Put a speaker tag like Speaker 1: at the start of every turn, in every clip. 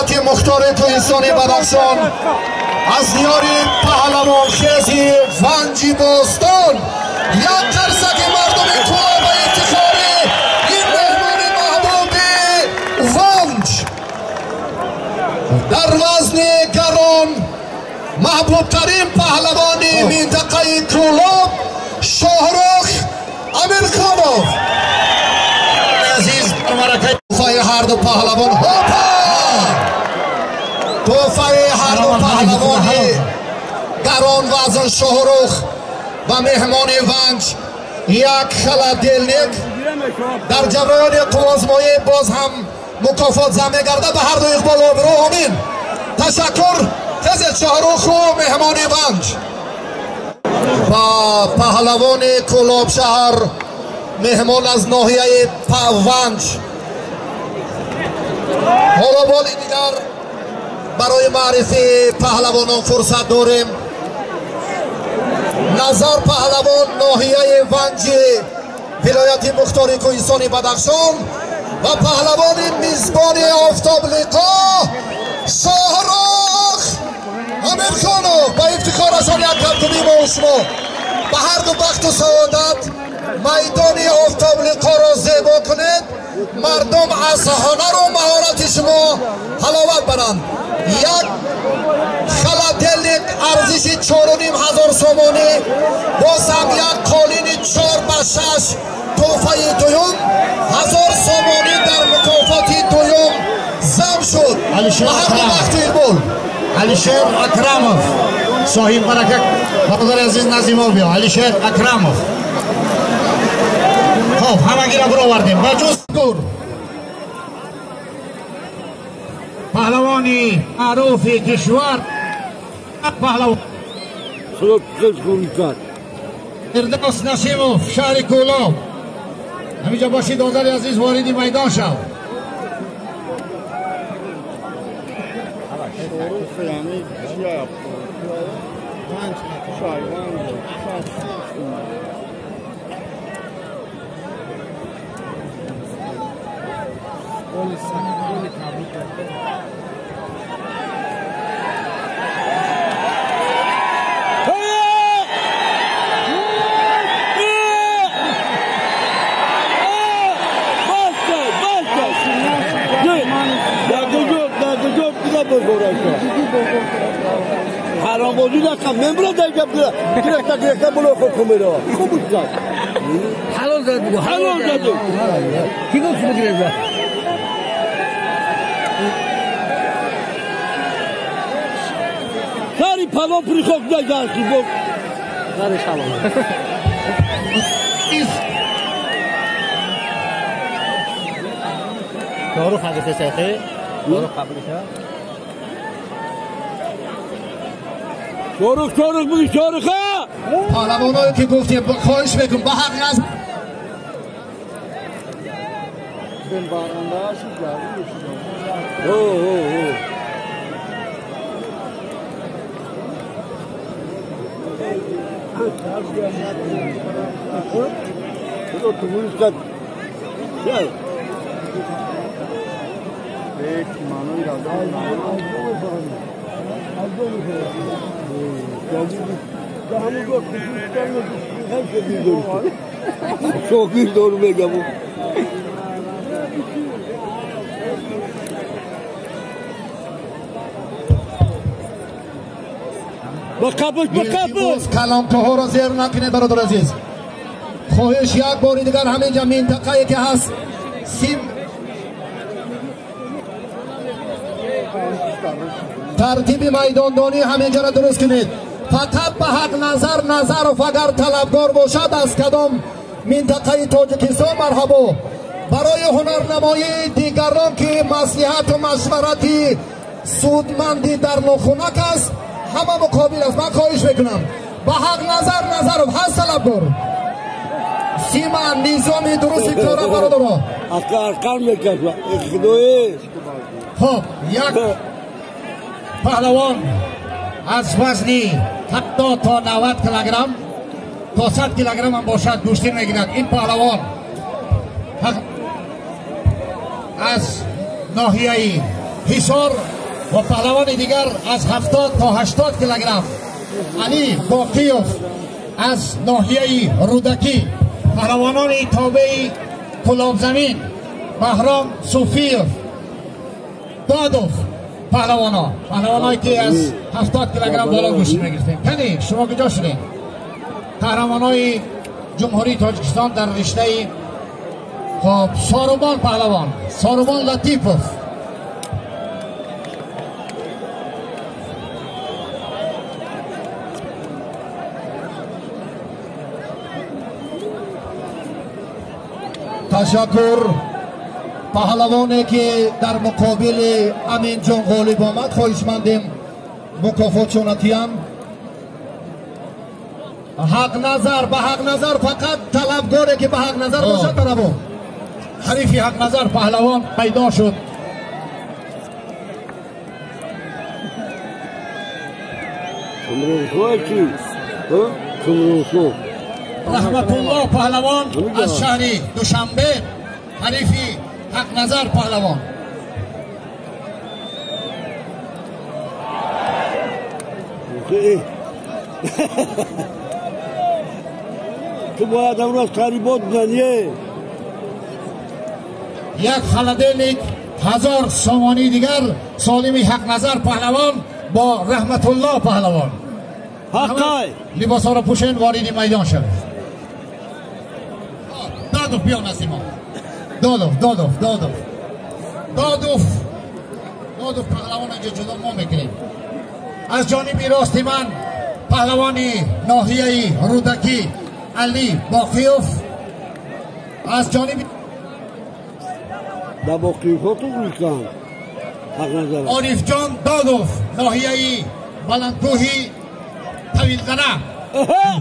Speaker 1: ولایت مختار کوهستان بدخشان از دیار پهلوان خیزی ونج بوستان یک قرصک مردم کلاب و افتخاری این مهمان محبوب ونج در وزن گران محبوب ترین پهلوان منطقه کولوب شاهروخ امیرخانov عزیز مرکه توفای هر دو پهلوان توفای هر دو پهلوان گران وزن شاهروخ و مهمان ونج یک خلدلنیک در جریان قوازمایی باز هم مکافات زمین گرده به هر دو اقبال و برو آمین تشکر خزد شاهروخ و مهمان ونج با پهلوان کولوب شهر مهمان از ناحیه ونج حالا بالی دیگر برای معرفی پهلوانان فرصت داریم نظر پهلوان ناحیه ونج ولایت مختار کوهستان بدخشان و پهلوان میزبان آفتاب لقا شاهروخ امیرخانov با افتخار ازان یک کلکوبی ما شما به هر دو بخت و سعادت میدان آفتاب لقا را زیبا کنید مردم از هنر و مهارت شما حلاوت برند یک خلدلنیک ارزش 4,500 سومانی باز هم یک قالین 4x6 توفه دویم 1000 سومانی در مکافات دویم ضم شد به هر دو بخت ایربول علیشیر اکرامov صاحب برکت برادر عزیز نظیما بیا علیشیر اکرامov خب همگی را برو آوردیم با جز پهلوانی معروف کشور پهلوان فردوس نسیموف شهر کولوب همینجا باشید دادر عزیز واردی میدان شو
Speaker 2: حرام‌بازی نکن من دیگه گرفته بلو خود را خوب بود حلال زد بگو حلال زد کی گفت شما گرفته ساری پناه پری خوک نگرد کی گفت ساری شلام شاهروخ حقیقه سیخه شاهروخ قبلشه شاهروخ بگی شاهروخه
Speaker 1: پهلوانایی که گفتیم خواهش بکن با حق نزد
Speaker 2: çok bir doğru mega bu.
Speaker 1: باز کلامکاها را زیر نکنید برادر عزیز خواهش یک باری دیگر همینجا منطقه‌ای که هست سیم ترتیب میداندانی همینجا را درست کنید فقط به حق نظر اگر طلبگار باشد از کدام منطقه تاجیکستان مرحبا برای هنرنمایی دیگران که مصلحت و مشورتی سودمندی در نخونک است همه مقابل است من خواهش میکنم به حق نظر هست طلبگار سیما نظامی درستی کاره برادرها
Speaker 2: ارقام میکشم اخدویش
Speaker 1: خب یک پهلوان از وزنی 70 تا 90 کیلوگرم تا 100 کیلوگرم هم باشد گوشتین میگیرد این پهلوان از ناحیه حصار و پهلوان دیگر از 70 تا 80 کیلوگرم علی باقیوف از ناحیه رودکی، پهلوانان تابع کلاب زمین بهرام صوفیوف دادوف، پهلوانایی که از 70 کیلوگرم بالا گوشت میگرفتیم. کنی شما کجا شدین؟ قهرمانای جمهوری تاجیکستان در رشته خب ساروبان پهلوان، ساروبان لطیفوف، تشکر. پهلوانی که در مقابل امین جان غالب آمد خواهشمندیم مکافات شونتیان. حق نظر، به حق نظر فقط طلبگاره که به حق نظر باشد برابر. حریفی حق نظر پهلوان پیدا شد. رحمت الله پهلوان از شهر دوشنبه، حریفی حق نظر پهلوان.
Speaker 2: تو باید امروز قریبات بزنیه.
Speaker 1: یک خلدلیک 1000 سامانی دیگر سالمی حق نظر پهلوان با رحمت الله پهلوان.
Speaker 2: حقای
Speaker 1: لباس ها را پوشین وارد میدان شد. دادوف بیا نسیما. دادوف پهلوان اینجا جدا ما میکنیم. از جانب راستی من پهلوانی ناحیه رودکی علی باقیوف، از جانب
Speaker 2: در باقیوف ها تو گوشتن حق نظر
Speaker 1: عارف جان دادوف ناحیه بلندکوهی طویل زنه.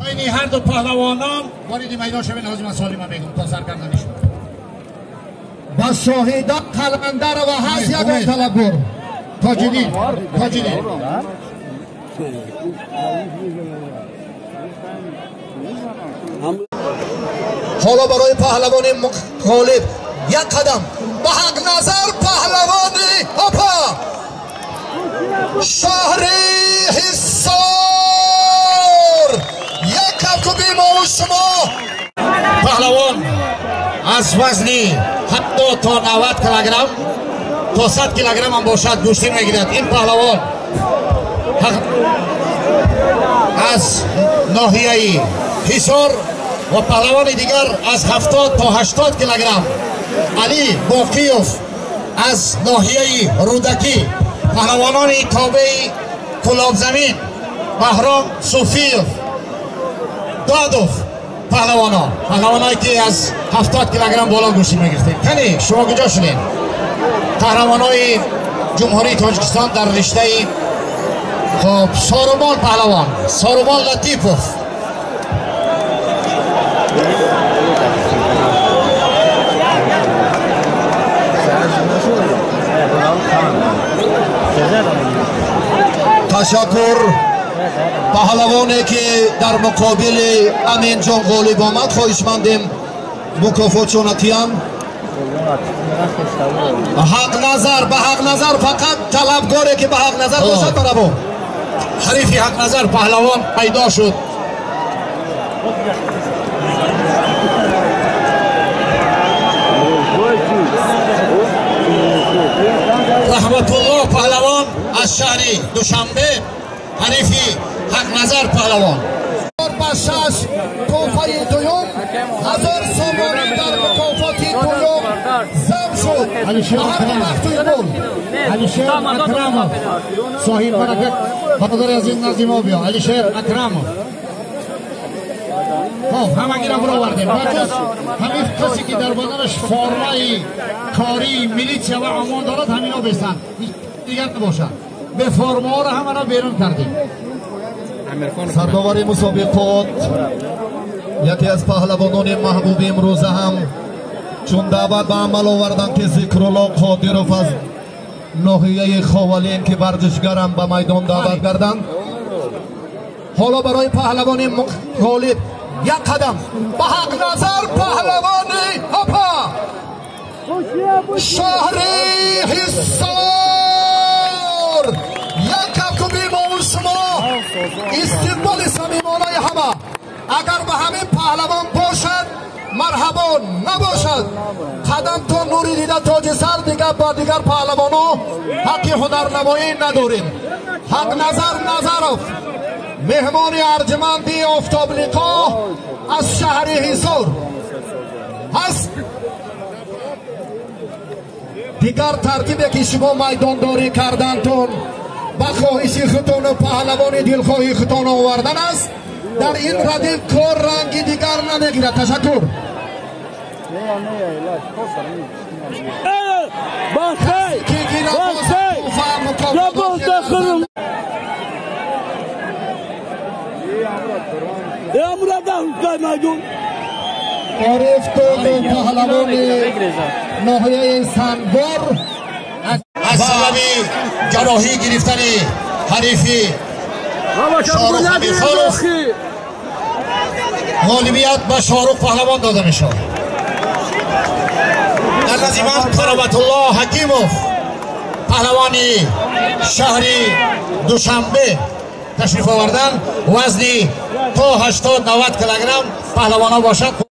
Speaker 1: بین هر دو پهلوانان وارد میدان شوین. حاضر سالی من میگم تا سرگردانی شد. با شاهدان قلمنده و هست یکان طلبگار تاجدین. حالا برای پهلوان مخالف یک قدم به حق نظر پهلوان هپا شهر حصار. یک کفکوبی ما و شما. پهلوان از وزنی 70 تا 90 کیلوگرم تا 100 کیلوگرم هم باشد گوشتین میگیرد. این پهلوان از ناحیه حصار و پهلوان دیگر از 70 تا 80 کیلوگرم علی باقیوف از ناحیه رودکی، پهلوانان تابع کلاب زمین بهرام صوفیوف دادوف، پهلوانایی که از 70 کیلوگرم بالا گوشتی میگرفتیم. کنی شما کجا شدین؟ قهرمانای جمهوری تاجیکستان در رشته خب ساروبان پهلوان، ساروبان لطیفوف. تشکر. پهلوانی که در مقابل امین جان غالب آمد خواهشمندیم مکافات شونتیان. حق نظر، به حق نظر فقط طلبگاره که به حق نظر باشد برابر. حریفی حق نظر پهلوان پیدا شد. رحمت الله پهلوان از شهر دوشنبه، حریفی حق نظر پهلوان. بشش توفه دویم 1000 سامانی در مکافات دویم ضبط شد. علیشیر اکراموف صاحب برکت برادر عزیز نظیما بیا. علیشیر اکراموف خب همه را برآوردیم. بجز همین کسی که در بدنش فرمای کاری میلیتیا و امان دارد همینا بیستن دیگر نباشد. به فرما را همه را بیرون کردیم.
Speaker 3: سرداور مسابقات یکی از پهلوانان محبوب امروزه هم چون دعوت به عمل آوردن که ذکرالله قادرов از ناحیه خاولین که ورزشگرم به میدان دعوت کردند. حالا برای پهلوان مخالف یک قدم به حق نظر پهلوان هپا شهر حصار.
Speaker 1: استقبال صمیمانه همه. اگر به همین پهلوان باشد مرحبا، نباشد قدم تا نوری دیده تاج سر دیگر با دیگر پهلوانو حق هنرنمایی نداریم. حق نظرов مهمان ارجمندی آفتاب لقا از شهر حصار هست. دیگر ترکیبی که شما میدانداری کردنتون با خواهش خودتون و پهلوان دلخواهی خودتون آوردن است. در این ردیف کار رنگی دیگر نمیگیرد. تشکر. عارف تو پهلوان ناحیه سنگبار از سبب جراحی گرفتن حریفی شاهروخ امیرخانوف غالبیت به شاهروخ پهلوان داده می شود. در نظیمت قرابت الله حکیموف پهلوانی شهری دوشنبه تشریف آوردن. وزنی تا 80-90 کیلوگرم پهلوانا باشد.